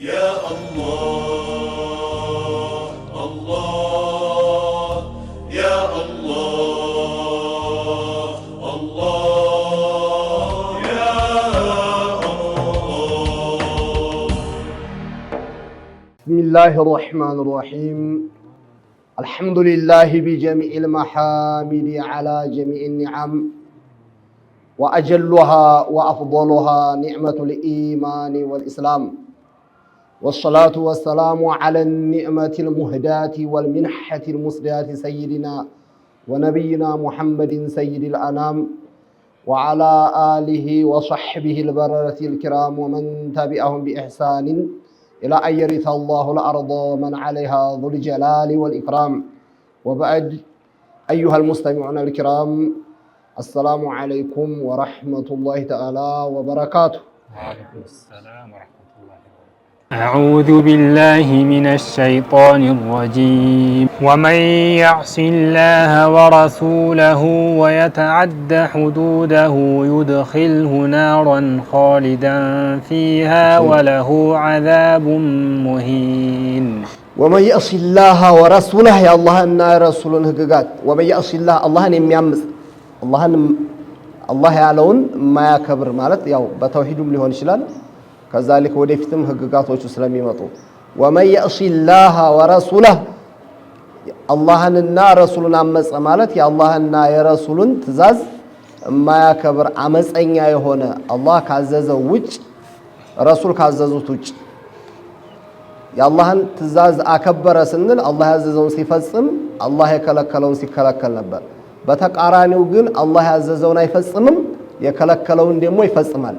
يا الله الله يا الله الله يا الله. بسم الله الرحمن الرحيم. الحمد لله بجميع المحامد على جميع النعم، وأجلها وأفضلها نعمة الإيمان والإسلام، والصلاة والسلام على النعمة المهداة والمنحة المسداة سيدنا ونبينا محمد سيد الأنام، وعلى آله وصحبه البررة الكرام ومن تبعهم بإحسان إلى أن يرث الله الأرض ومن عليها ذو الجلال والإكرام. وبعد، أيها المستمعون الكرام، السلام عليكم ورحمة الله تعالى وبركاته. وعليكم السلام ورحمة الله وبركاته. أعوذ بالله من الشيطان الرجيم. ومن يعص الله ورسوله ويتعد حدوده يدخله نارا خالدا فيها وله عذاب مهين. ومن يعص الله ورسوله يا الله أن رسوله هجات. ومن يعص الله الله يميامس الله ያለውን ማያከብር ማለት ያው በተውሂዱም ሊሆን ይችላል። ከዛልክ ወደፊትም ህግጋቶቹ ስለሚመጡ ومن يعص الله ورسوله አላህንና ረሱሉን አመፀ ማለት የአላህና የረሱሉን ትእዛዝ ማያከብር አመፀኛ የሆነ አላህ ካዘዘው ውጭ ረሱል ካዘዙት ውጭ የአላህን ትእዛዝ አከበረ ስንል አላህ ያዘዘውን ሲፈጽም አላህ የከለከለውን ሲከለከል ነበር። በተቃራኒው ግን አላህ ያዘዘውን አይፈጽምም፣ የከለከለውን ደግሞ ይፈጽማል።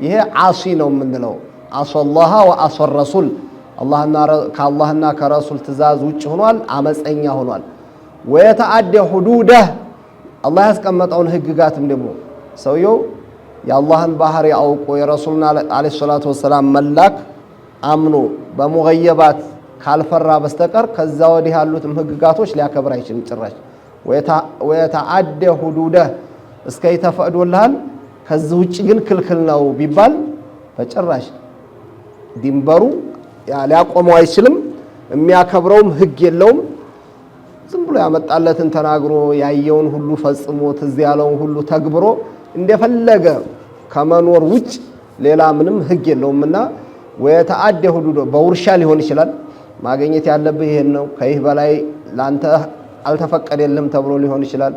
ይሄ ዓሲ ነው የምንለው። አሰላህ ወአሰ ረሱል ከአላህና ከረሱል ትእዛዝ ውጭ ሆኗል፣ አመፀኛ ሆኗል። ወየተዓደ ሁዱደህ አላህ ያስቀመጠውን ህግጋትም ደግሞ ሰውየው የአላህን ባህሪ አውቆ የረሱልና አለይሂ ሰላቱ ወሰላም መላክ አምኖ በሙገየባት ካልፈራ በስተቀር ከዛ ወዲህ ያሉትም ህግጋቶች ሊያከብር አይችልም ጭራሽ። ወየተዓደ ሁዱደህ እስከ ይተፈቅዶልሃል ከዚህ ውጭ ግን ክልክል ነው ቢባል በጭራሽ ድንበሩ ሊያቆመው አይችልም። የሚያከብረውም ህግ የለውም። ዝም ብሎ ያመጣለትን ተናግሮ ያየውን ሁሉ ፈጽሞ ትዝ ያለውን ሁሉ ተግብሮ እንደፈለገ ከመኖር ውጭ ሌላ ምንም ህግ የለውምና ወየተዓደ ሁዱደ በውርሻ ሊሆን ይችላል። ማግኘት ያለብህ ይሄን ነው፣ ከይህ በላይ ላንተ አልተፈቀደልህም ተብሎ ሊሆን ይችላል።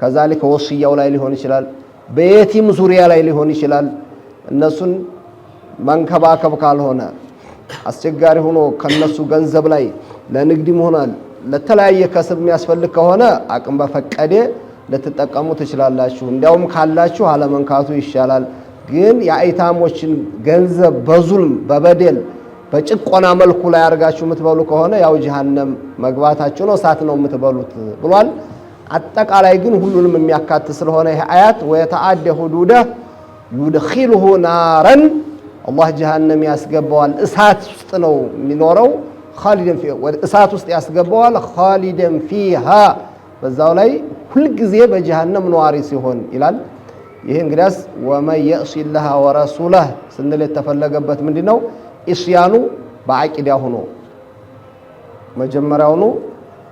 ከዛልክ ወስያው ላይ ሊሆን ይችላል። በየቲም ዙሪያ ላይ ሊሆን ይችላል። እነሱን መንከባከብ ካልሆነ አስቸጋሪ ሆኖ ከነሱ ገንዘብ ላይ ለንግድም ሆኗል ለተለያየ ከስብ የሚያስፈልግ ከሆነ አቅም በፈቀደ ልትጠቀሙ ትችላላችሁ። እንዲያውም ካላችሁ አለመንካቱ ይሻላል። ግን የአይታሞችን ገንዘብ በዙልም በበደል በጭቆና መልኩ ላይ አርጋችሁ የምትበሉ ከሆነ ያው ጀሃነም መግባታችሁ ነው፣ እሳት ነው የምትበሉት ብሏል። አጠቃላይ ግን ሁሉንም የሚያካትት ስለሆነ ይሄ አያት ወየተዓደ ሁዱደህ ይድኺልሁ ናረን አላህ ጀሃነም ያስገባዋል። እሳት ውስጥ ነው የሚኖረው። ኻሊደን ፊሃ እሳት ውስጥ ያስገባዋል። ኻሊደን ፊሃ በዛው ላይ ሁልጊዜ በጀሃነም ነዋሪ ሲሆን ይላል። ይሄ እንግዲያስ ወመን የዕሲላህ ወረሱለህ ስንል የተፈለገበት ምንድነው? ኢስያኑ በአቂዳ ሆኖ መጀመሪያውኑ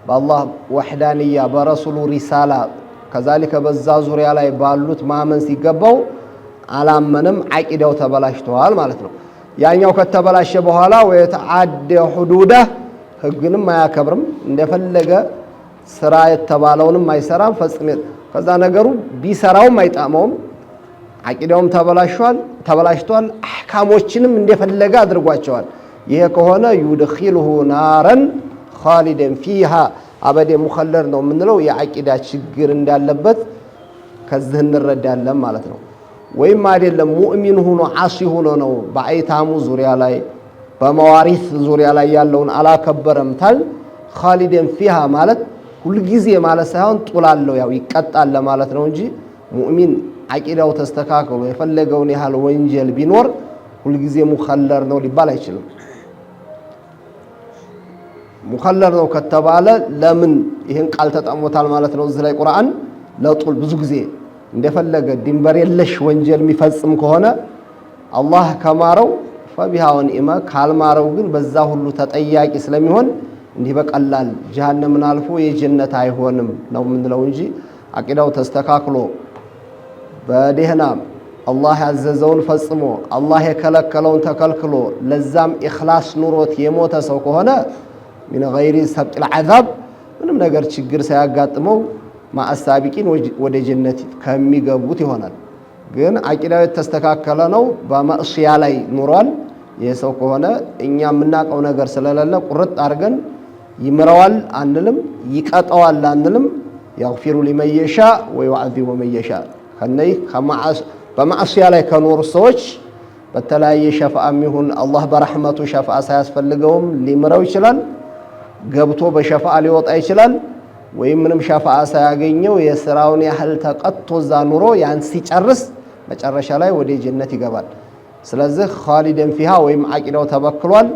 በአላህ ወህዳንያ በረሱሉ ሪሳላ ከዛልከ በዛ ዙሪያ ላይ ባሉት ማመን ሲገባው አላመንም፣ አቂዳው ተበላሽቷል ማለት ነው። ያኛው ከተበላሸ በኋላ ወየተዓደ ሁዱደህ ህግንም አያከብርም፣ እንደፈለገ ስራ የተባለውንም አይሰራም ፈጽሜ ከዛ ነገሩ ቢሰራውም አይጣመውም። አቂዳውም ተበላሽቷል። አህካሞችንም እንደፈለገ አድርጓቸዋል። ይሄ ከሆነ ይድኺልሁ ናረን ኻሊደን ፊሃ አበደ ሙኸለድ ነው የምንለው። የአቂዳ ችግር እንዳለበት ከዚህ እንረዳለን ማለት ነው። ወይም አይደለም ሙእሚን ሆኖ ዓሲ ሆኖ ነው በአይታሙ ዙሪያ ላይ በመዋሪስ ዙሪያ ላይ ያለውን አላከበረም ታል ኻሊደን ፊሃ ማለት ሁልጊዜ ማለት ሳይሆን ጡላለው ያው ይቀጣል ለማለት ነው እንጂ ሙእሚን አቂዳው ተስተካክሎ የፈለገውን ያህል ወንጀል ቢኖር ሁልጊዜ ሙኸለድ ነው ሊባል አይችልም። ሙኸለድ ነው ከተባለ ለምን ይሄን ቃል ተጠቅሞታል ማለት ነው። እዚህ ላይ ቁርአን ለጡል ብዙ ጊዜ እንደፈለገ ድንበር የለሽ ወንጀል የሚፈጽም ከሆነ አላህ ከማረው ፈቢሃ ወኒዕማ ካልማረው ግን በዛ ሁሉ ተጠያቂ ስለሚሆን እንዲህ በቀላል ጀሃነምን አልፎ የጀነት አይሆንም ነው የምንለው እንጂ አቂዳው ተስተካክሎ በደህና አላህ ያዘዘውን ፈጽሞ አላህ የከለከለውን ተከልክሎ ለዛም ኢኽላስ ኑሮት የሞተ ሰው ከሆነ من غير سبق العذاب ምንም ነገር ችግር ሳያጋጥመው ማአሳቢቂን ወደ ጀነት ከሚገቡት ይሆናል። ግን አቂዳው ተስተካከለ ነው በማዕሲያ ላይ ኑሯል የሰው ከሆነ እኛ የምናቀው ነገር ስለሌለ ቁርጥ አድርገን ይምረዋል አንልም፣ ይቀጣዋል አንልም። يغفر لمن يشاء ويعذب من يشاء ከነይ በማዕሲያ ላይ ከኖሩ ሰዎች በተለያየ ሸፋዓም ይሁን አላህ በረህመቱ ሸፋዓ ሳያስፈልገውም ሊምረው ይችላል። ገብቶ በሸፋዓ ሊወጣ ይችላል። ወይም ምንም ሸፋዓ ሳያገኘው የስራውን ያህል ተቀጥቶ ዛ ኑሮ ያን ሲጨርስ መጨረሻ ላይ ወደ ጀነት ይገባል። ስለዚህ ኻሊደን ፊሃ ወይም አቂዳው ተበክሏል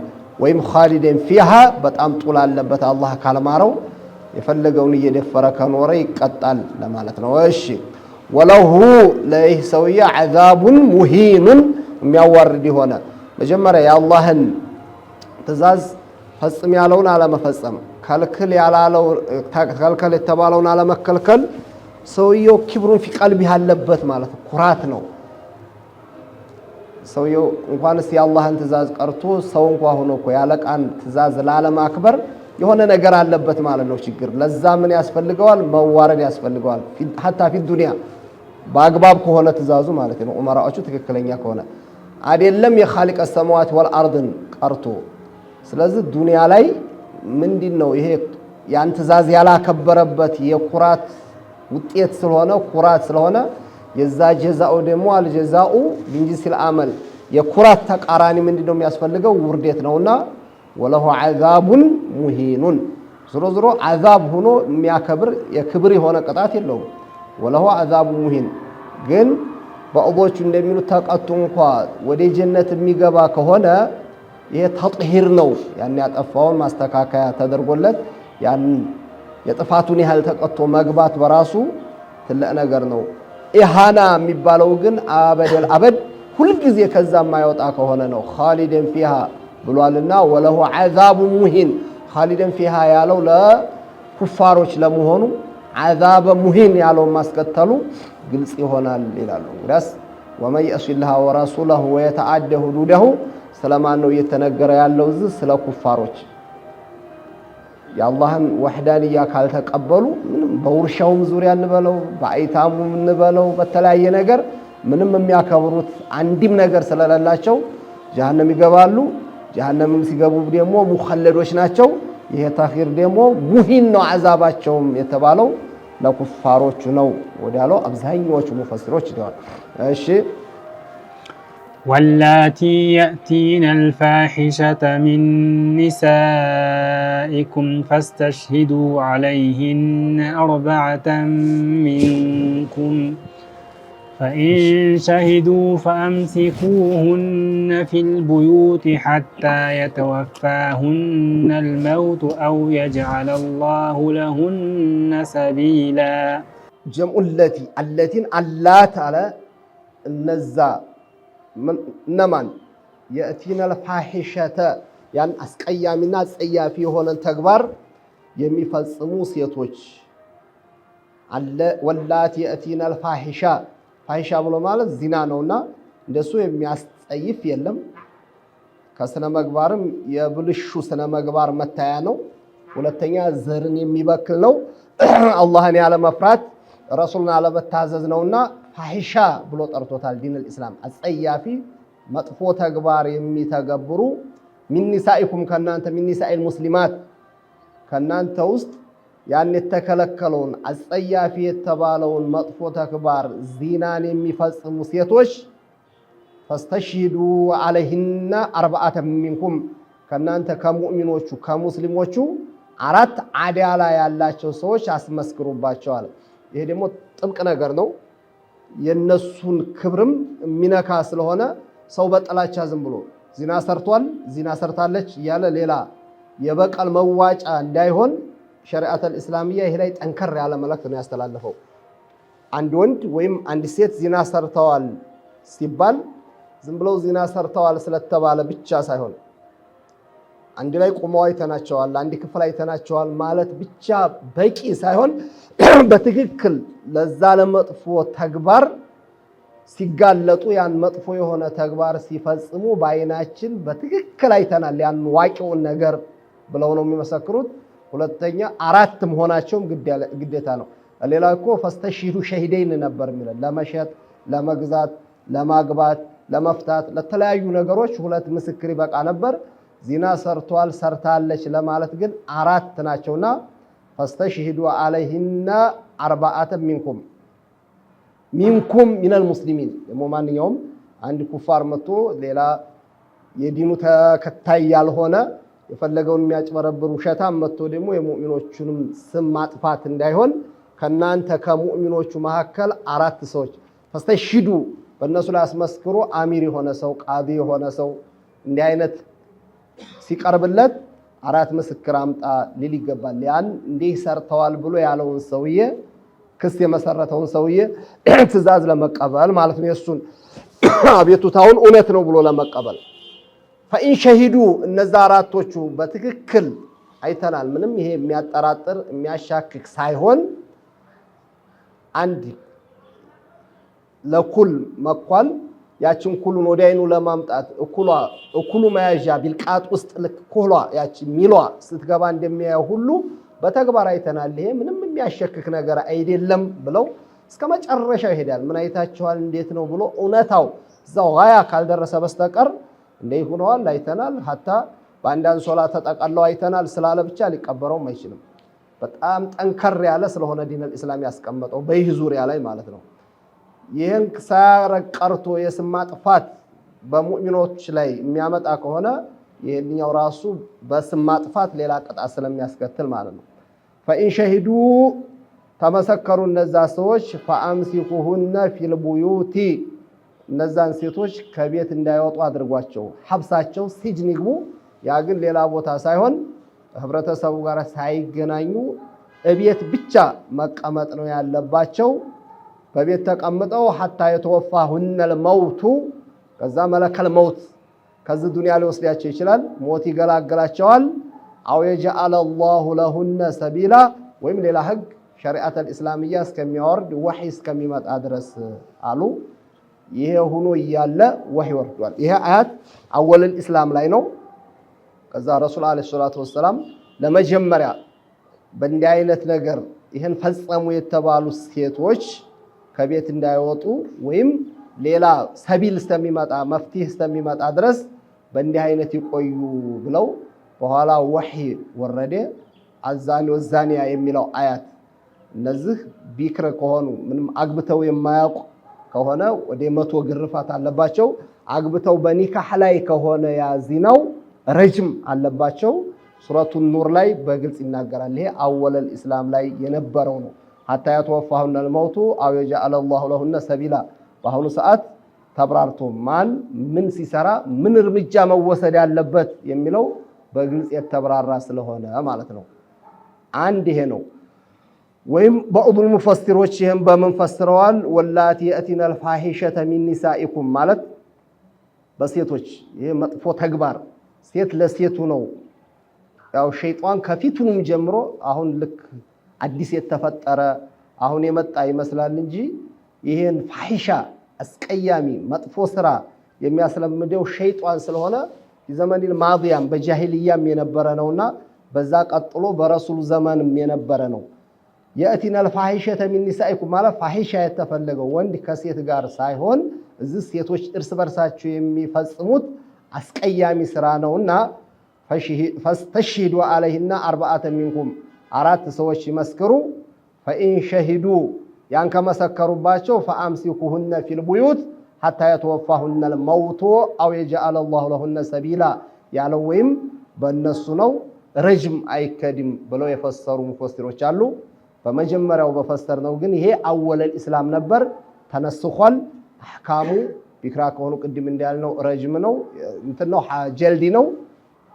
ወይም ኻሊደን ፊሃ በጣም ጡል አለበት አላህ ካልማረው የፈለገውን እየደፈረ ከኖረ ይቀጣል ለማለት ነው። እሺ ወለሁ ለይህ ሰውዬ ዐዛቡን ሙሂኑን የሚያዋርድ የሆነ መጀመሪያ የአላህን ትእዛዝ ፈጽም ያለውን አለመፈጸም፣ ከልክል የተባለውን አለመከልከል ሰውየው ኪብሩን ፊ ቀልቢ ያለበት ማለት ኩራት ነው። ሰውየው እንኳንስ የአላህን ትእዛዝ ቀርቶ ሰው እንኳን ሆኖ እኮ ያለቃን ትእዛዝ ላለማክበር የሆነ ነገር አለበት ማለት ነው ችግር። ለዛ ምን ያስፈልገዋል? መዋረድ ያስፈልገዋል። ሐታ ፊ ዱንያ በአግባብ ከሆነ ትእዛዙ ማለት ነው ኡመራዎቹ ትክክለኛ ከሆነ አይደለም የኻሊቀ ሰማዋት ወልአርድን ቀርቶ። ስለዚህ ዱንያ ላይ ምንድነው ይሄ ያን ትእዛዝ ያላከበረበት የኩራት ውጤት ስለሆነ ኩራት ስለሆነ የዛ ጀዛኡ ደግሞ አልጀዛኡ ቢንጂሲል አመል የኩራት ተቃራኒ ምንድነው የሚያስፈልገው? ውርደት ነውና ወለሁ ዐዛቡን ሙሂኑን ዝሮ ዝሮ ዐዛብ ሆኖ የሚያከብር የክብር የሆነ ቅጣት የለውም። ወለሁ ዐዛቡ ሙሂን ግን በአቦቹ እንደሚሉት ተቀጡ እንኳ ወደ ጀነት የሚገባ ከሆነ ይሄ ተጥሂር ነው። ያን ያጠፋውን ማስተካከያ ተደርጎለት ያን የጥፋቱን ያህል ተቀጥቶ መግባት በራሱ ትልቅ ነገር ነው። ኢሃና የሚባለው ግን አበደል አበድ ሁልጊዜ ከዛ የማይወጣ ከሆነ ነው። ኻሊደን ፊሃ ብሏልና ወለሁ ዐዛቡ ሙሂን ኻሊደን ፊሃ ያለው ለኩፋሮች ለመሆኑ ዐዛበ ሙሂን ያለው ማስከተሉ ግልጽ ይሆናል ይላሉ። እንግዲያስ ወመን የዕሲላህ ወረሱለሁ ወየተዓደ ሁዱደሁ ስለማን ነው እየተነገረ ያለው? እዚህ ስለ ኩፋሮች የአላህን ወሕዳንያ ካልተቀበሉ ምንም በውርሻውም ዙሪያ እንበለው በአይታሙም እንበለው በተለያየ ነገር ምንም የሚያከብሩት አንድም ነገር ስለሌላቸው ጀሃነም ይገባሉ። ጀሃነምም ሲገቡ ደግሞ ሙኸለዶች ናቸው። ይሄ ተኽይር ደግሞ ሙሂን ነው አዛባቸውም የተባለው ለኩፋሮቹ ነው ወዳለው አብዛኛዎቹ ሙፈሲሮች ይላሉ። እሺ ወላቲ የእቲነ አልፋሒሸተ ሚን ኒሳኢኩም ፈስተሽሂዱ ዐለይሂነ አርበዐተን ሚንኩም فإن شهدوا فأمسكوهن في البيوت حتى يتوفاهن الموت أو يجعل الله لهن سبيلا. جمع التي اللات على النزا نمان يأتينا الفاحشة يعني أسقيا من الناس أيا فيه هون التكبر يميفصمو سيتوش واللاتي يأتينا الفاحشة ፋሂሻ ብሎ ማለት ዚና ነውና እንደሱ የሚያስጸይፍ የለም። ከስነ መግባርም የብልሹ ስነ መግባር መታያ ነው። ሁለተኛ ዘርን የሚበክል ነው። አላህን ያለ መፍራት ረሱልን ያለ መታዘዝ ነውና ፋሂሻ ብሎ ጠርቶታል ዲን الاسلام። አጸያፊ መጥፎ ተግባር የሚተገብሩ ሚን ኒሳኢኩም ከናንተ ሚን ኒሳኢል ሙስሊማት ከናንተ ውስጥ ያን የተከለከለውን አጸያፊ የተባለውን መጥፎ ተግባር ዚናን የሚፈጽሙ ሴቶች ፈስተሽሂዱ ዐለይሂነ አርበዐተ ሚንኩም ከናንተ ከሙእሚኖቹ ከሙስሊሞቹ 4 አዳላ ያላቸው ሰዎች አስመስክሩባቸዋል። ይሄ ደግሞ ጥብቅ ነገር ነው። የነሱን ክብርም ሚነካ ስለሆነ ሰው በጥላቻ ዝም ብሎ ዚና ሰርቷል ዚና ሰርታለች እያለ ሌላ የበቀል መዋጫ እንዳይሆን ሸሪዓተል ኢስላሚያ ይሄ ላይ ጠንከር ያለ መልእክት ነው ያስተላለፈው። አንድ ወንድ ወይም አንድ ሴት ዚና ሰርተዋል ሲባል ዝም ብለው ዚና ሰርተዋል ስለተባለ ብቻ ሳይሆን አንድ ላይ ቆመው አይተናቸዋል፣ አንድ ክፍል አይተናቸዋል ማለት ብቻ በቂ ሳይሆን በትክክል ለዛ ለመጥፎ ተግባር ሲጋለጡ ያን መጥፎ የሆነ ተግባር ሲፈጽሙ በአይናችን በትክክል አይተናል ያን ዋቂውን ነገር ብለው ነው የሚመሰክሩት። ሁለተኛ አራት መሆናቸውም ግዴታ ነው። ሌላ እኮ ፈስተሽሂዱ ሸሂደይን ነበር የሚለው ለመሸጥ፣ ለመግዛት፣ ለማግባት፣ ለመፍታት ለተለያዩ ነገሮች ሁለት ምስክር ይበቃ ነበር። ዚና ሰርቷል ሰርታለች ለማለት ግን አራት ናቸውና ፈስተሽሂዱ አለይሂና አርባአተ ሚንኩም ሚነል ሙስሊሚን ደግሞ ማንኛውም አንድ ኩፋር መጥቶ ሌላ የዲኑ ተከታይ ያልሆነ የፈለገውን የሚያጭበረብር ውሸታም መጥቶ ደግሞ የሙእሚኖቹንም ስም ማጥፋት እንዳይሆን ከናንተ ከሙእሚኖቹ መካከል አራት ሰዎች ፈስተሽሂዱ በእነሱ ላይ አስመስክሮ አሚር የሆነ ሰው ቃዲ የሆነ ሰው እንዲህ አይነት ሲቀርብለት አራት ምስክር አምጣ ሊል ይገባል። ያን እንዲህ ሰርተዋል ብሎ ያለውን ሰውዬ ክስ የመሰረተውን ሰውዬ ትዕዛዝ ለመቀበል ማለት ነው። የሱን አቤቱታውን እውነት ነው ብሎ ለመቀበል ፈኢን ሸሂዱ እነዛ አራቶቹ በትክክል አይተናል፣ ምንም ይሄ የሚያጠራጥር የሚያሻክክ ሳይሆን አንድ ለኩል መኳል ያችን ኩሉን ወደ አይኑ ለማምጣት እኩሉ መያዣ ቢልቃጥ ውስጥ ልክ ኩሏ ያቺ ሚሏ ስትገባ እንደሚያየው ሁሉ በተግባር አይተናል፣ ይሄ ምንም የሚያሸክክ ነገር አይደለም ብለው እስከ መጨረሻው ይሄዳል። ምን አይታችኋል እንዴት ነው ብሎ እውነታው እዛው ጋያ ካልደረሰ በስተቀር እንዴ ሆነዋል አይተናል ሀታ በአንዳንድ ሶላ ተጠቀለው አይተናል ስላለ ብቻ ሊቀበረውም አይችልም። በጣም ጠንከር ያለ ስለሆነ ዲነል ኢስላም ያስቀመጠው በይህ ዙሪያ ላይ ማለት ነው። ይህን ሳያረግ ቀርቶ የስም ማጥፋት በሙእሚኖች ላይ የሚያመጣ ከሆነ ይህኛው ራሱ በስም ማጥፋት ሌላ ቅጣት ስለሚያስከትል ማለት ነው። ፈኢን ሸሂዱ ተመሰከሩ እነዛ ሰዎች ፈአምሲኩሁነ ፊል ቡዩቲ እነዛን ሴቶች ከቤት እንዳይወጡ አድርጓቸው፣ ሐብሳቸው ሲጅን ይግቡ። ያ ግን ሌላ ቦታ ሳይሆን ህብረተሰቡ ጋር ሳይገናኙ እቤት ብቻ መቀመጥ ነው ያለባቸው። በቤት ተቀምጠው ሐታ የተወፋሁነል መውቱ ከዛ መለከል መውት ከዚህ ዱንያ ሊወስዳቸው ይችላል፣ ሞት ይገላግላቸዋል። አው የጀዐለ አላሁ ለሁነ ሰቢላ ወይም ሌላ ህግ ሸሪዓተል ኢስላሚያ እስከሚያወርድ ወህይ እስከሚመጣ ድረስ አሉ። ይሄ ሆኖ እያለ ወህይ ወርዷል። ይሄ አያት አወለል ኢስላም ላይ ነው። ከዛ ረሱል አለይሂ ሰላቱ ወሰላም ለመጀመሪያ በእንዲህ አይነት ነገር ይሄን ፈጸሙ የተባሉ ሴቶች ከቤት እንዳይወጡ ወይም ሌላ ሰቢል እስከሚመጣ መፍትሄ እስከሚመጣ ድረስ በእንዲህ አይነት ይቆዩ ብለው በኋላ ወህይ ወረደ። አዛኒ ወዛኒያ የሚለው አያት እነዚህ ቢክር ከሆኑ ምንም አግብተው የማያውቁ ከሆነ ወደ 100 ግርፋት አለባቸው። አግብተው በኒካህ ላይ ከሆነ ያ ዚናው ረጅም አለባቸው። ሱረቱ ኑር ላይ በግልጽ ይናገራል። ይሄ አወለል ኢስላም ላይ የነበረው ነው። ሐታ የተወፋሁነል መውቱ አው የጀዐለ አላሁ ለሁነ ሰቢላ በአሁኑ ሰዓት ተብራርቶ ማን ምን ሲሰራ ምን እርምጃ መወሰድ ያለበት የሚለው በግልጽ የተብራራ ስለሆነ ማለት ነው። አንድ ይሄ ነው። ወይም በኡዱል ሙፈሲሮች ይሄን በምን ፈስረዋል? ወላቲ የእቲነል ፋሂሸተ ሚን ኒሳኢኩም ማለት በሴቶች ይሄ መጥፎ ተግባር ሴት ለሴቱ ነው። ያው ሸይጣን ከፊቱንም ጀምሮ አሁን ልክ አዲስ የተፈጠረ አሁን የመጣ ይመስላል እንጂ ይሄን ፋሂሻ አስቀያሚ መጥፎ ስራ የሚያስለምደው ሸይጣን ስለሆነ የዘመኒል ማዲያም በጃሂልያም የነበረ ነውና በዛ ቀጥሎ በረሱል ዘመንም የነበረ ነው። የእቲነል ፋሂሸተ ሚን ኒሳኢኩም ማለት ፋሂሻ የተፈለገው ወንድ ከሴት ጋር ሳይሆን እዚህ ሴቶች እርስ በርሳቸው የሚፈጽሙት አስቀያሚ ስራ ነውና ፈስተሽሂዱ አለይሂና አርባአተ ሚንኩም አራት ሰዎች ይመስክሩ። ፈኢን ሸሂዱ ያን ከመሰከሩባቸው ፈአምሲኩሁነ ፊል ቡዩት ሐታ የተወፋሁነል መውቱ አው የጀዐለ አላሁ ለሁነ ሰቢላ ያለው ወይም በእነሱ ነው ረጅም አይከድም ብለው የፈሰሩ ሙፈሲሮች አሉ። በመጀመሪያው በፈሰር ነው ግን ይሄ አወለል ኢስላም ነበር፣ ተነስኳል። አህካሙ ቢክራ ከሆኑ ቅድም እንዳልነው ረጅም ነው እንትን ነው ጀልዲ ነው።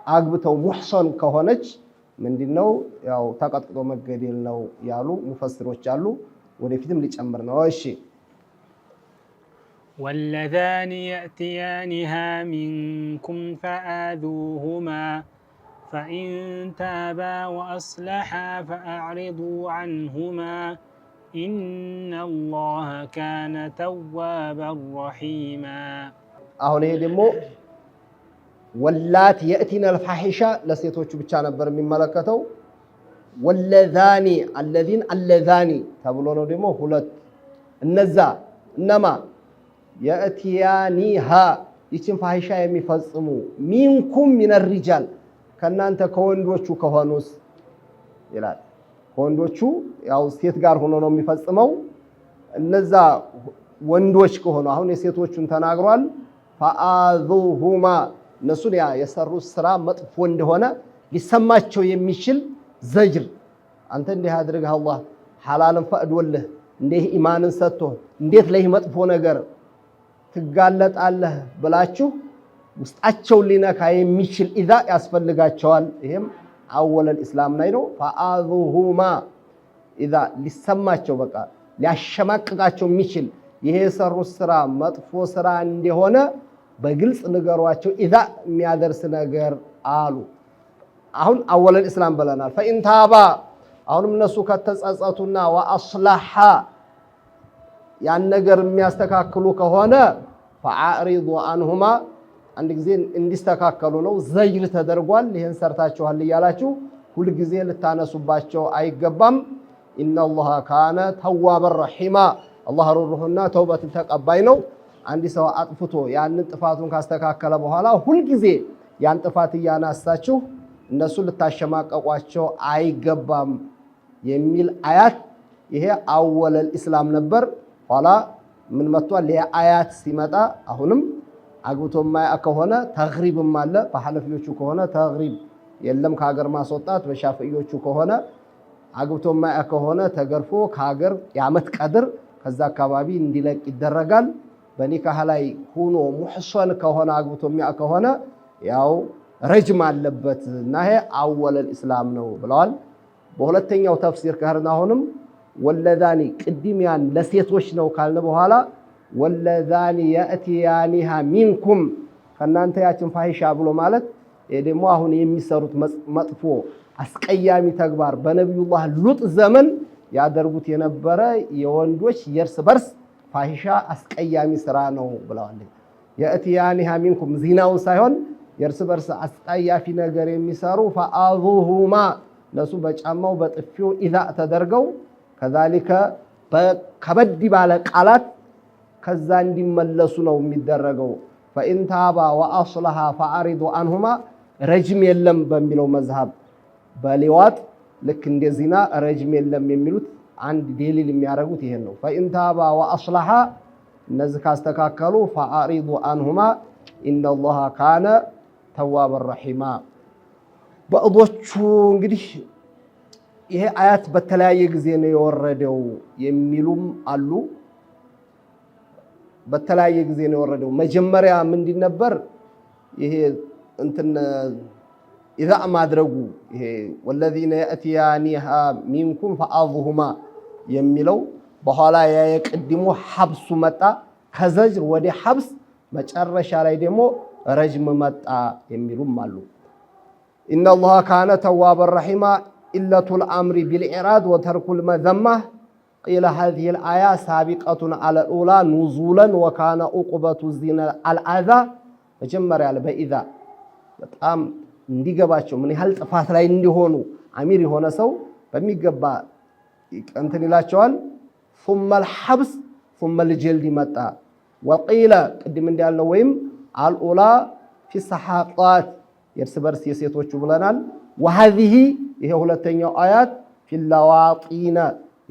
አግብተው ሙህሰን ከሆነች ምንድነው ያው ተቀጥቅጦ መገደል ነው ያሉ ሙፈሲሮች አሉ። ወደፊትም ሊጨምር ነው። እሺ واللذان يأتيانها منكم فآذوهما فإن تابا وأصلحا فأعرضوا عنهما إن الله كان توابا رحيما አሁን ይሄ ደግሞ ወላት የእቲነ الفاحሻ ለሴቶቹ ብቻ ነበር የሚመለከተው ወለዛኒ አለዛኒ ተብሎ ነው ደግሞ ሁለት እነዛ እነማ የእቲያኒሃ ይችን ፋሂሻ የሚፈጽሙ ሚንኩም ሚን الرجال ከናንተ ከወንዶቹ ከሆኑስ ይላል ወንዶቹ ያው ሴት ጋር ሆኖ ነው የሚፈጽመው እነዛ ወንዶች ከሆኑ አሁን የሴቶቹን ተናግሯል ፈአዙሁማ እነሱን ያ የሰሩት ስራ መጥፎ እንደሆነ ሊሰማቸው የሚችል ዘጅር አንተ እንዲህ አድርገህ አላህ ሐላልን ፈቅዶልህ እንዲህ ኢማንን ሰጥቶ እንዴት ለዚህ መጥፎ ነገር ትጋለጣለህ ብላችሁ ውስጣቸው ሊነካ የሚችል ኢዛ ያስፈልጋቸዋል ይሄም አወለል እስላም ላይ ነው ፈአዙሁማ ኢዛ ሊሰማቸው በቃ ሊያሸማቅቃቸው የሚችል ይሄ የሰሩት ስራ መጥፎ ስራ እንደሆነ በግልጽ ንገሯቸው ኢዛ የሚያደርስ ነገር አሉ አሁን አወለል እስላም ብለናል ፈኢን ታባ አሁንም እነሱ ከተጸጸቱና ወአስላሐ ያን ነገር የሚያስተካክሉ ከሆነ ፈአዕሪዱ አንሁማ አንድ ጊዜ እንዲስተካከሉ ነው ዘይል ተደርጓል ይሄን ሰርታችኋል እያላችሁ ሁሉ ጊዜ ልታነሱባቸው አይገባም ኢነላህ ካነ ተዋበን ረሂማ አላህ ሩህሩህና ተውበት ተቀባይ ነው አንድ ሰው አጥፍቶ ያንን ጥፋቱን ካስተካከለ በኋላ ሁሉ ጊዜ ያን ጥፋት ያናሳችሁ እነሱ ልታሸማቀቋቸው አይገባም የሚል አያት ይሄ አወለል እስላም ነበር ኋላ ምን መጥቷል ለአያት ሲመጣ አሁንም አግብቶማ ከሆነ ተግሪብም አለ በሐነፊዮቹ ከሆነ ተግሪብ የለም ከሀገር ማስወጣት በሻፊዮቹ ከሆነ አግብቶማ ከሆነ ተገርፎ ከሀገር ያመት ቀድር ከዛ አካባቢ እንዲለቅ ይደረጋል በኒካህ ላይ ሆኖ ሙህሰን ከሆነ አግብቶማ ከሆነ ያው ረጅም አለበት እና ይሄ አወለል እስላም ነው ብለዋል በሁለተኛው ተፍሲር ከርና አሁንም ወለዛኒ ቅድሚያን ለሴቶች ነው ካልን በኋላ ወለዛኒ ያእቲያኒሃ ሚንኩም ከናንተ ያችን ፋሂሻ ብሎ ማለት ደግሞ አሁን የሚሰሩት መጥፎ አስቀያሚ ተግባር በነብዩላህ ሉጥ ዘመን ያደርጉት የነበረ የወንዶች የርስ በርስ ፋሂሻ አስቀያሚ ስራ ነው ብለዋል ያእቲያኒሃ ሚንኩም ዚናው ሳይሆን የርስ በርስ አስቀያፊ ነገር የሚሰሩ ፈአዙሁማ ለሱ በጫማው በጥፊው ኢዛ ተደርገው ከዛሊከ በከበድ ባለ ቃላት ከዛ እንዲመለሱ ነው የሚደረገው ፈኢን ታባ ወአስለሃ ፈአሪዱ አንሁማ ረጅም የለም በሚለው መዝሐብ በሊዋጥ ልክ እንደ ዚና ረጅም የለም የሚሉት አንድ ዴሊል የሚያደርጉት ይሄን ነው ፈኢን ታባ ወአስለሃ እነዚህ ካስተካከሉ ፈአሪዱ አንሁማ ኢነላህ ካነ ተዋበን ረሂማ በእዶቹ እንግዲህ ይሄ አያት በተለያየ ጊዜ ነው የወረደው የሚሉም አሉ በተለያየ ጊዜ ነው የወረደው መጀመሪያ ምንድን ነበር ይሄ እንትን ኢዛ ማድረጉ ይሄ ወለዚነ ያእቲያኒሃ ሚንኩም ፈአዙሁማ የሚለው በኋላ የቅድሙ ሐብሱ መጣ ከዘጅር ወደ ሐብስ መጨረሻ ላይ ደግሞ ረጅም መጣ የሚሉም አሉ ኢነላህ ካነ ተዋበን ረሂማ ኢለቱል አምሪ ቢልኢራድ ወተርኩል መዘማህ قيل هذه الآية سابقة على الأولى نزولا وكان عقبة الزنا الأذى መጀመሪያ ያለ በኢዛ በጣም እንዲገባቸው ምን ያህል ጥፋት ላይ እንዲሆኑ አሚር የሆነ ሰው በሚገባ እንትን ይላቸዋል ثم الحبس ثم الجلد መጣ وقيل ቅድም እንዳልነው ወይም الأولى في السحاقات የርስ በርስ የሴቶቹ ብለናል وهذه ይሄ ሁለተኛው አያት في اللواطين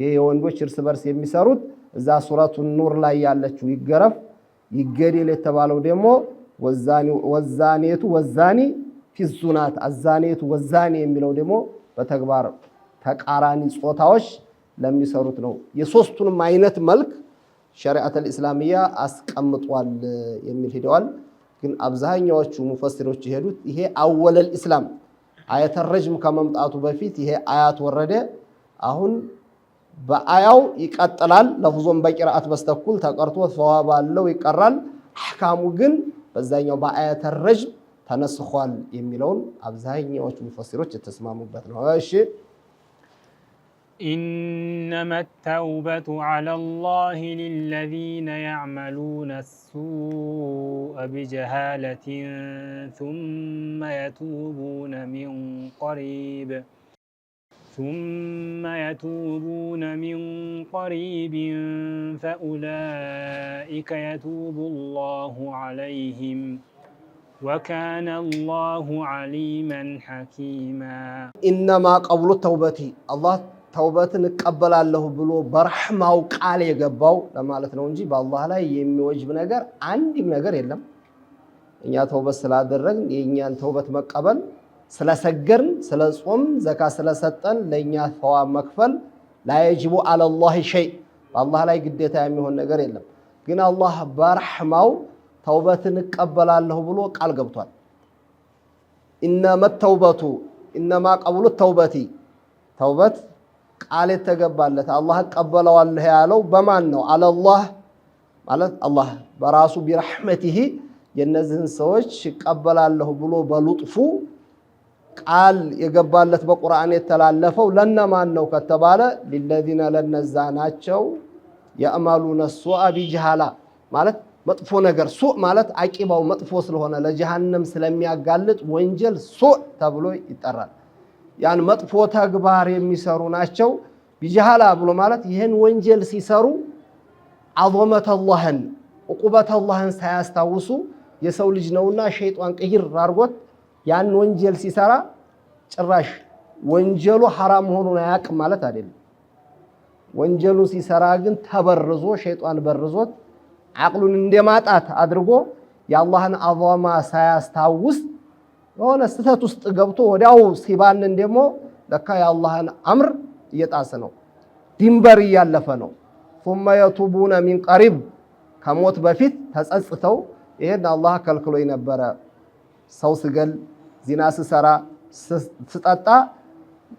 የወንዶች እርስ በርስ የሚሰሩት እዛ ሱረቱ ኑር ላይ ያለችው ይገረፍ ይገደል የተባለው ደግሞ ወዛኔቱ ወዛኒ ፊዙናት አዛኔቱ ወዛኒ የሚለው ደግሞ በተግባር ተቃራኒ ጾታዎች ለሚሰሩት ነው የሶስቱንም አይነት መልክ ሸሪዓተል እስላሚያ አስቀምጧል የሚል ሄደዋል ግን አብዛኛዎቹ ሙፈሲሮች ይሄዱት ይሄ አወለል እስላም አያተ ረጅም ከመምጣቱ በፊት ይሄ አያት ወረደ አሁን በአያው ይቀጥላል። ለፍዞም በቂራአት በስተኩል ተቀርቶ ሰዋብ አለው ይቀራል። አህካሙ ግን በዛኛው በአያተ ረጅም ተነስኳል የሚለውን አብዛኛዎቹ ሙፈሲሮች የተስማሙበት ነው። እሺ إنما التوبة على الله للذين يعملون السوء بجهالة ثم يتوبون من قريب فأولئك يتوب الله عليهم وكان الله عليما حكيما إنما قبل التوبة الله ተውበትን እቀበላለሁ ብሎ በረህማው ቃል የገባው ለማለት ነው እንጂ በአላህ ላይ የሚወጅብ ነገር አንድም ነገር የለም። እኛ ተውበት ስላደረግን የኛን ተውበት መቀበል ስለሰገርን ስለጾም ዘካ ስለሰጠን ለኛ ሰዋብ መክፈል ላይጅቡ አለላህ ሸይ በአላህ ላይ ግዴታ የሚሆን ነገር የለም። ግን አላህ በረህማው ተውበትን እቀበላለሁ ብሎ ቃል ገብቷል። ኢነማ ቀብሉ ተውበቲ ተውበት ቃል የተገባለት አላህ እቀበለዋለሁ ያለው በማን ነው? አለላህ ማለት አላህ በራሱ ቢረህመቲሂ የነዚህን ሰዎች እቀበላለሁ ብሎ በሉጥፉ ቃል የገባለት በቁርአን የተላለፈው ለነማን ነው ከተባለ ሊለዚነ ለነዛ ናቸው የአማሉነ ሱአ ቢጀሃላ ማለት መጥፎ ነገር ሱእ ማለት አቂባው መጥፎ ስለሆነ ለጀሃነም ስለሚያጋልጥ ወንጀል ሱእ ተብሎ ይጠራል። ያን መጥፎ ተግባር የሚሰሩ ናቸው። ቢጀሃላ ብሎ ማለት ይህን ወንጀል ሲሰሩ አዘመተላህን ዑቁበተላህን ሳያስታውሱ የሰው ልጅ ነውና ሸይጣን ቅይር አድርጎት ያን ወንጀል ሲሰራ ጭራሽ ወንጀሉ ሐራም መሆኑን አያውቅም ማለት አይደለም። ወንጀሉን ሲሰራ ግን ተበርዞ ሸይጣን በርዞት አቅሉን እንደማጣት አድርጎ የአላህን አዛማ ሳያስታውስ የሆነ ስህተት ውስጥ ገብቶ ወዲያው ሲባንን ደግሞ ለካ የአላህን አምር እየጣሰ ነው፣ ድንበር እያለፈ ነው። ثم يتوبون من قريب ከሞት በፊት ተጸጽተው ይሄን አላህ ከልክሎኝ ነበረ፣ ሰው ስገል፣ ዚና ስሰራ፣ ስጠጣ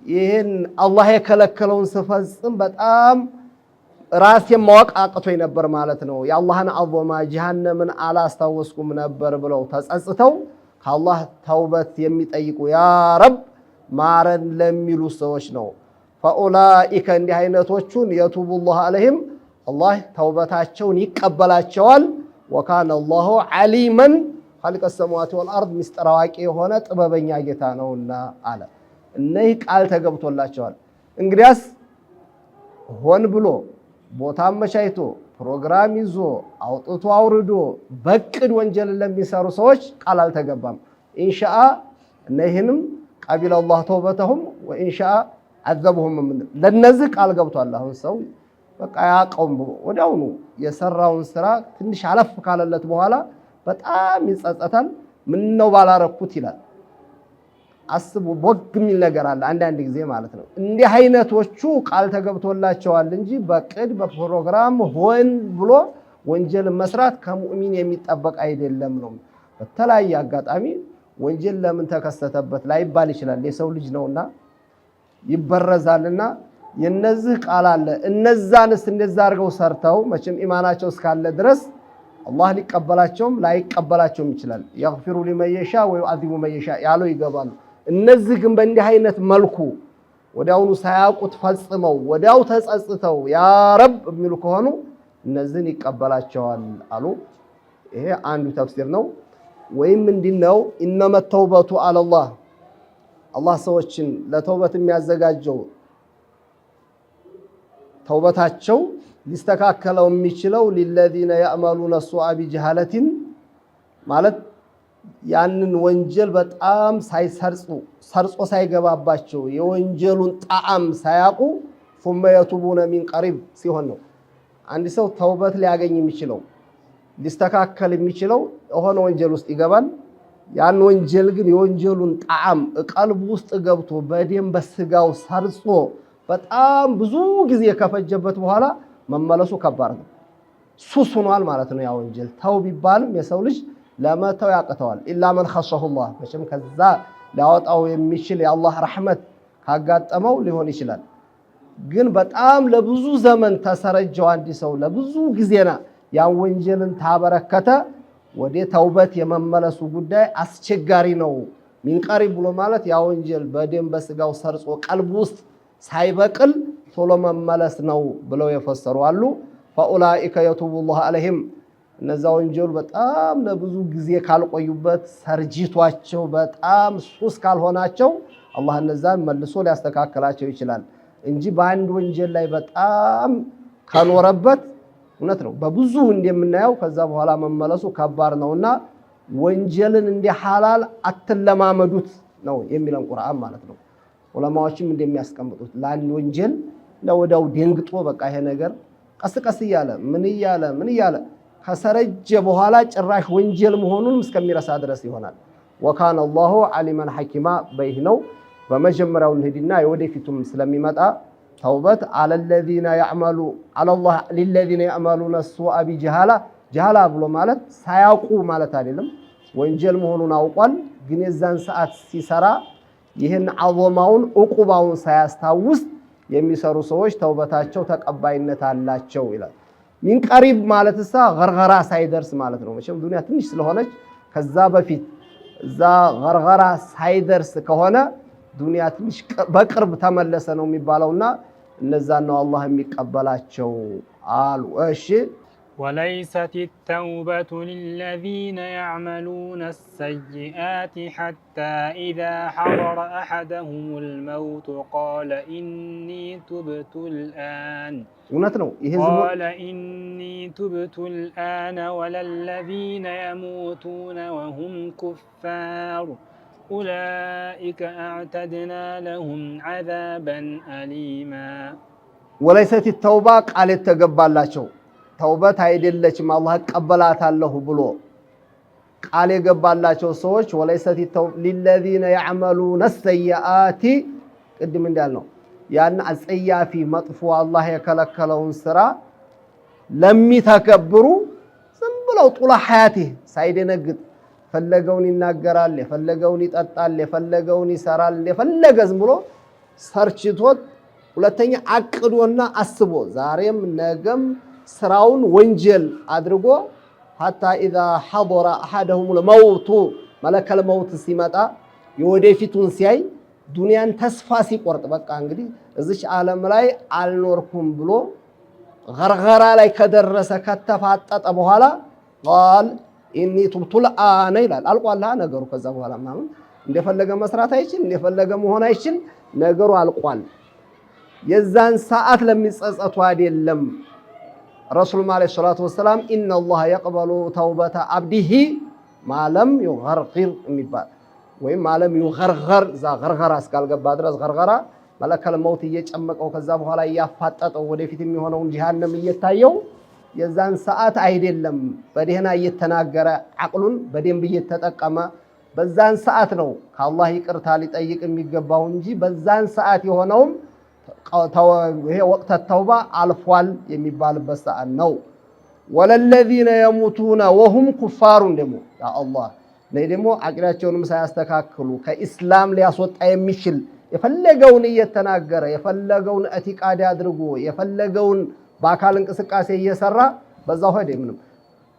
ይሄን አላህ የከለከለውን ስፈጽም በጣም ራሴን ማወቅ አቅቶኝ ነበር ማለት ነው፣ የአላህን አዘማ ጀሃነምን አላስታወስኩም ነበር ብለው ተጸጽተው ከአላህ ተውበት የሚጠይቁ ያ ረብ ማረን ለሚሉ ሰዎች ነው። ፈኡላኢከ እንዲህ አይነቶቹን የቱቡላህ አለይሂም አላህ ተውበታቸውን ይቀበላቸዋል። ወካነ አላሁ ዓሊመን ኻሊቀ ሰማዋቲ ወልአርድ ሚስጥር አዋቂ የሆነ ጥበበኛ ጌታ ነውና አለ። እነዚህ ቃል ተገብቶላቸዋል። እንግዲያስ ሆን ብሎ ቦታ አመቻችቶ ፕሮግራም ይዞ አውጥቶ አውርዶ በቅድ ወንጀል ለሚሰሩ ሰዎች ቃል አልተገባም። ኢንሻአ እነዚህንም ቀቢለ አላህ ተውበተሁም ወኢንሻአ አዘበሁም ለነዚህ ቃል ገብቷል። አሁን ሰው በቃ ያቀውም ወዲያውኑ የሰራውን ስራ ትንሽ አለፍ ካለለት በኋላ በጣም ይጸጸታል። ምን ነው ባላረኩት ይላል። አስቡ ቦግ የሚል ነገር አለ አንዳንድ ጊዜ ማለት ነው። እንዲህ አይነቶቹ ቃል ተገብቶላቸዋል እንጂ በቅድ በፕሮግራም ሆን ብሎ ወንጀል መስራት ከሙእሚን የሚጠበቅ አይደለም ነው። በተለያየ አጋጣሚ ወንጀል ለምን ተከሰተበት ላይባል ይችላል። የሰው ልጅ ነውና ይበረዛልና የነዚህ ቃል አለ። እነዛንስ እንደዛ አድርገው ሰርተው መቼም ኢማናቸው እስካለ ድረስ አላህ ሊቀበላቸውም ላይቀበላቸውም ይችላል። يغفر لمن يشاء ويعذب من يشاء ያለው ይገባሉ። እነዚህ ግን በእንዲህ አይነት መልኩ ወዲያውኑ ሳያውቁት ፈጽመው ወዲያው ተጸጽተው ያ ረብ የሚሉ ከሆኑ እነዚህን ይቀበላቸዋል አሉ። ይሄ አንዱ ተፍሲር ነው። ወይም እንዲነው ኢነመ ተውበቱ አለላህ አላህ ሰዎችን ለተውበት የሚያዘጋጀው ተውበታቸው ሊስተካከለው የሚችለው ሊለዚነ ያዕመሉነ ሱአ ቢጀሃለቲን ማለት ያንን ወንጀል በጣም ሰርጾ ሳይገባባቸው የወንጀሉን ጣዕም ሳያውቁ ثم يتوبون من قريب ሲሆን ነው። አንድ ሰው ተውበት ሊያገኝ የሚችለው ሊስተካከል የሚችለው የሆነ ወንጀል ውስጥ ይገባል። ያን ወንጀል ግን የወንጀሉን ጣዕም ቀልብ ውስጥ ገብቶ በደም በስጋው ሰርጾ በጣም ብዙ ጊዜ ከፈጀበት በኋላ መመለሱ ከባድ ነው። ሱስ ሆኗል ማለት ነው። ያ ወንጀል ተው ቢባልም የሰው ልጅ ለመተው ያቅተዋል። ኢላ መን ኸሰሁላህ መቼም ከዛ ሊያወጣው የሚችል የአላህ ረሕመት ካጋጠመው ሊሆን ይችላል። ግን በጣም ለብዙ ዘመን ተሰረጀው አንድ ሰው ለብዙ ጊዜና ያን ወንጀልን ታበረከተ ወደ ተውበት የመመለሱ ጉዳይ አስቸጋሪ ነው። ሚንቀሪብ ብሎ ማለት ያ ወንጀል በደም በስጋው ሰርጾ ቀልብ ውስጥ ሳይበቅል ቶሎ መመለስ ነው ብለው የፈሰሩ አሉ። ፈኡላኢከ የቱቡላህ ዐለይሂም እነዛ ወንጀሉ በጣም ለብዙ ጊዜ ካልቆዩበት ሰርጂቷቸው በጣም ሱስ ካልሆናቸው አላህ እነዛን መልሶ ሊያስተካክላቸው ይችላል እንጂ በአንድ ወንጀል ላይ በጣም ከኖረበት እውነት ነው በብዙ እንደምናየው ከዛ በኋላ መመለሱ ከባድ ነውና ወንጀልን እንደ ሐላል አትለማመዱት ነው የሚለን ቁርአን ማለት ነው። ዑለማዎችም እንደሚያስቀምጡት ለአንድ ወንጀል ለወዳው ደንግጦ በቃ ይሄ ነገር ቀስ ቀስ እያለ ምን እያለ ከሰረጀ በኋላ ጭራሽ ወንጀል መሆኑን እስከሚረሳ ድረስ ይሆናል። ወካነ አላሁ ዓሊመን ሐኪማ በይህ ነው። በመጀመሪያው እንሂድና የወደፊቱም ስለሚመጣ ተውበት ሊለዚነ ያዕመሉነ ሱአ ቢጀሃላ ጀሃላ ብሎ ማለት ሳያውቁ ማለት አይደለም። ወንጀል መሆኑን አውቋል፣ ግን የዛን ሰዓት ሲሰራ ይህን አዞማውን ዕቁባውን ሳያስታውስ የሚሰሩ ሰዎች ተውበታቸው ተቀባይነት አላቸው ይላል። ሚን ቀሪብ ማለትሳ ገርገራ ሳይደርስ ማለት ነው። መቼም ዱንያ ትንሽ ስለሆነች ከዛ በፊት እዛ ገርገራ ሳይደርስ ከሆነ ዱንያ ትንሽ በቅርብ ተመለሰ ነው የሚባለውና እነዛን ነው አላህ የሚቀበላቸው አሉ። እሺ وليست التوبة للذين يعملون السيئات حتى إذا حضر أحدهم الموت قال إني تبت الآن قال إني تبت الآن ولا الذين يموتون وهم كفار أولئك أعتدنا لهم عذابا أليما وليست التوبة قالت تقبل الله ተውበት አይደለችም አላህ ቀበላታለሁ ብሎ ቃል የገባላቸው ሰዎች ወለይሰት ሊለዚነ ያዕመሉነ ሰይአቲ ቅድም እንዳልነው ያን አጸያፊ መጥፎ አላህ የከለከለውን ስራ ለሚተከብሩ ዝም ብለው ጡላ ሐያቴ ሳይደነግጥ ፈለገውን ይናገራል፣ የፈለገውን ይጠጣል፣ የፈለገውን ይሰራል፣ የፈለገ ዝም ብሎ ሰርችቶት ሁለተኛ አቅዶና አስቦ ዛሬም ነገም ስራውን ወንጀል አድርጎ ሐታ ኢዛ ሐضر احدهم الموت መለከል መውት ሲመጣ የወደፊቱን ሲያይ ዱንያን ተስፋ ሲቆርጥ በቃ እንግዲህ እዚች ዓለም ላይ አልኖርኩም ብሎ ገርገራ ላይ ከደረሰ ከተፋጠጠ በኋላ قال اني تبت الان ይላል። አልቋል ነገሩ። ከዛ በኋላ ማለት እንደፈለገ መስራት አይችል እንደፈለገ መሆን አይችል ነገሩ አልቋል። የዛን ሰዓት ለሚጸጸቱ አይደለም ረሱል ማለይሂ ሰላቱ ወሰላም ኢነላህ የቅበሉ ተውበተ አብዲሂ ማለም ይገርግር የሚባል ወይም ማለም ይገርገር ዛ ገርገራ እስካልገባ ድረስ ገርገራ መለከል መውት እየጨመቀው ከዛ በኋላ እያፋጠጠው ወደፊት የሚሆነውን ጀሃነም እየታየው የዛን ሰዓት አይደለም በደህና እየተናገረ አቅሉን በደንብ እየተጠቀመ በዛን ሰዓት ነው ከአላህ ይቅርታ ሊጠይቅ የሚገባው እንጂ በዛን ሰዓት የሆነውም ይሄ ወቅት ተውባ አልፏል የሚባልበት ሰዓት ነው። ወለለዚነ የሙቱነ ወሁም ኩፋሩን ደግሞ ያ አላህ ላይ ደግሞ አቂዳቸውንም ሳያስተካክሉ ከኢስላም ሊያስወጣ የሚችል የፈለገውን እየተናገረ የፈለገውን ኢዕቲቃድ አድርጎ የፈለገውን በአካል እንቅስቃሴ እየሰራ በዛው ሄደ ምንም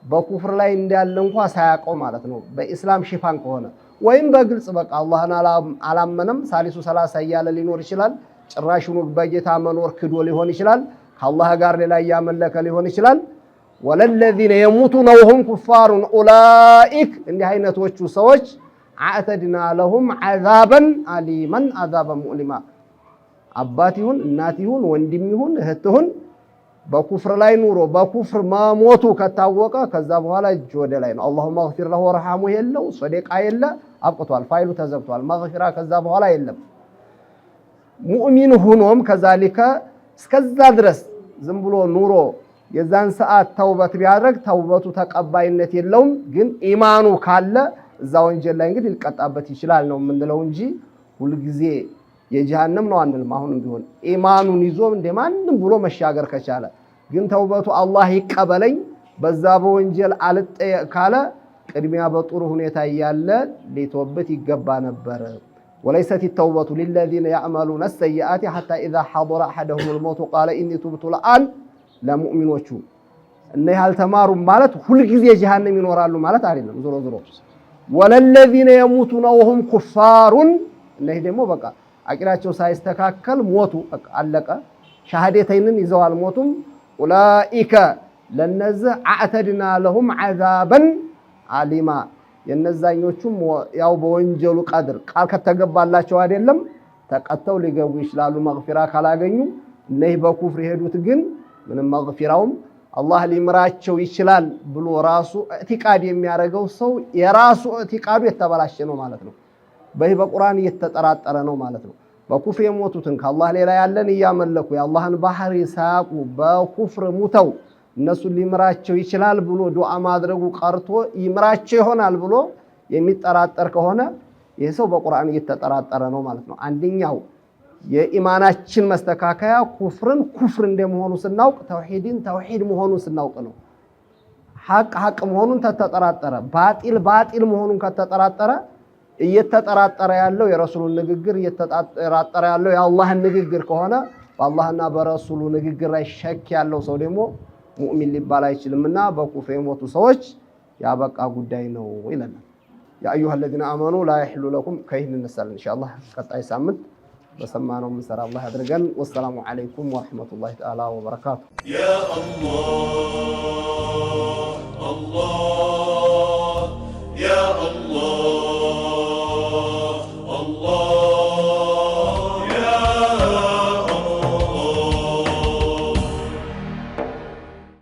በኩፍር ላይ እንዳለ እንኳን ሳያውቀው ማለት ነው። በኢስላም ሽፋን ከሆነ ወይም በግልጽ በቃ አላህን አላመነም ሳሊሱ ሰላሳ እያለ ሊኖር ይችላል። ጭራሹን በጌታ መኖር ክዶ ሊሆን ይችላል። ከአላህ ጋር ሌላ ያመለከ ሊሆን ይችላል። ወለለዚነ የሙቱነ ወሁም ኩፋሩን ኡላኢክ እንዲህ አይነቶቹ ሰዎች አዕተድና ለሁም ዐዛበን አሊመን ዐዛበን ሙእሊማ አባት ይሁን እናት ይሁን ወንድም ይሁን እህት ይሁን በኩፍር ላይ ኑሮ በኩፍር መሞቱ ከታወቀ ከዛ በኋላ እጅ ወደ ላይ ነው። አላሁመ እግፊር ለሁ ወርሐሙ የለው ሶደቃ የለ አብቅቷል፣ ፋይሉ ተዘግቷል። መግፊራ ከዛ በኋላ የለም። ሙእሚን ሆኖም ከዛሊከ እስከዛ ድረስ ዝም ብሎ ኑሮ የዛን ሰዓት ተውበት ቢያደርግ ተውበቱ ተቀባይነት የለውም። ግን ኢማኑ ካለ እዛ ወንጀል ላይ እንግዲህ ሊቀጣበት ይችላል ነው የምንለው እንጂ ሁልጊዜ የጀሃነም ነው አንልም። አሁንም ቢሆን ኢማኑን ይዞ እንደማንም ብሎ መሻገር ከቻለ ግን ተውበቱ አላህ ይቀበለኝ በዛ በወንጀል አልጠየቅ ካለ ቅድሚያ በጥሩ ሁኔታ እያለ ሊተውበት ይገባ ነበር። وليست التوبة للذين يعملون السيئات حتى إذا حضر أحدهم الموت قال إني تبت الآن ለሙእሚኖቹ እነዚህ ያልተማሩ ማለት ሁልጊዜ ጀሃነም ይኖራሉ ማለት አይደለም። ዞሮ ዞሮ ወለለዚነ የሙቱነ ወሁም ኩፋሩን እነዚህ ደግሞ በቃ አቂዳቸው ሳይስተካከል ሞቱ፣ በቃ አለቀ። ሻሃደተይንን ይዘው አልሞቱም። ኡላኢከ ለነዚህ አዕተድና ለሁም ዐዛበን አሊማ የነዛኞቹም ያው በወንጀሉ ቀድር ቃል ከተገባላቸው አይደለም ተቀተው ሊገቡ ይችላሉ መግፊራ ካላገኙ። እነዚህ በኩፍር የሄዱት ግን ምንም መግፊራውም አላህ ሊምራቸው ይችላል ብሎ ራሱ ኢዕቲቃድ የሚያደርገው ሰው የራሱ ኢዕቲቃዱ የተበላሸ ነው ማለት ነው። በዚህ በቁርአን እየተጠራጠረ ነው ማለት ነው። በኩፍር የሞቱትን ከአላህ ሌላ ያለን እያመለኩ የአላህን ባህሪ ሳያውቁ በኩፍር ሙተው እነሱን ሊምራቸው ይችላል ብሎ ዱዓ ማድረጉ ቀርቶ ይምራቸው ይሆናል ብሎ የሚጠራጠር ከሆነ ይህ ሰው በቁርአን እየተጠራጠረ ነው ማለት ነው። አንደኛው የኢማናችን መስተካከያ ኩፍርን ኩፍር እንደመሆኑ ስናውቅ ተውሂድን ተውሂድ መሆኑን ስናውቅ ነው። ሐቅ ሐቅ መሆኑን ተተጠራጠረ፣ ባጢል ባጢል መሆኑን ከተጠራጠረ እየተጠራጠረ ያለው የረሱሉን ንግግር እየተጠራጠረ ያለው የአላህን ንግግር ከሆነ በአላህና በረሱሉ ንግግር ላይ ሸክ ያለው ሰው ደግሞ ሙእሚን ሊባል አይችልምና በኩፍር የሞቱ ሰዎች ያበቃ ጉዳይ ነው ይለናል። ያ አዩሃ الذين آمنوا لا يحل لكم ከይህን እንነሳለን ኢንሻአላህ ቀጣይ ሳምንት በሰማነው ምንሰራ አላህ ያድርገን። ወሰላሙ አለይኩም ወራህመቱላሂ ተዓላ ወበረካቱ። ያ አላህ አላህ ያ አላህ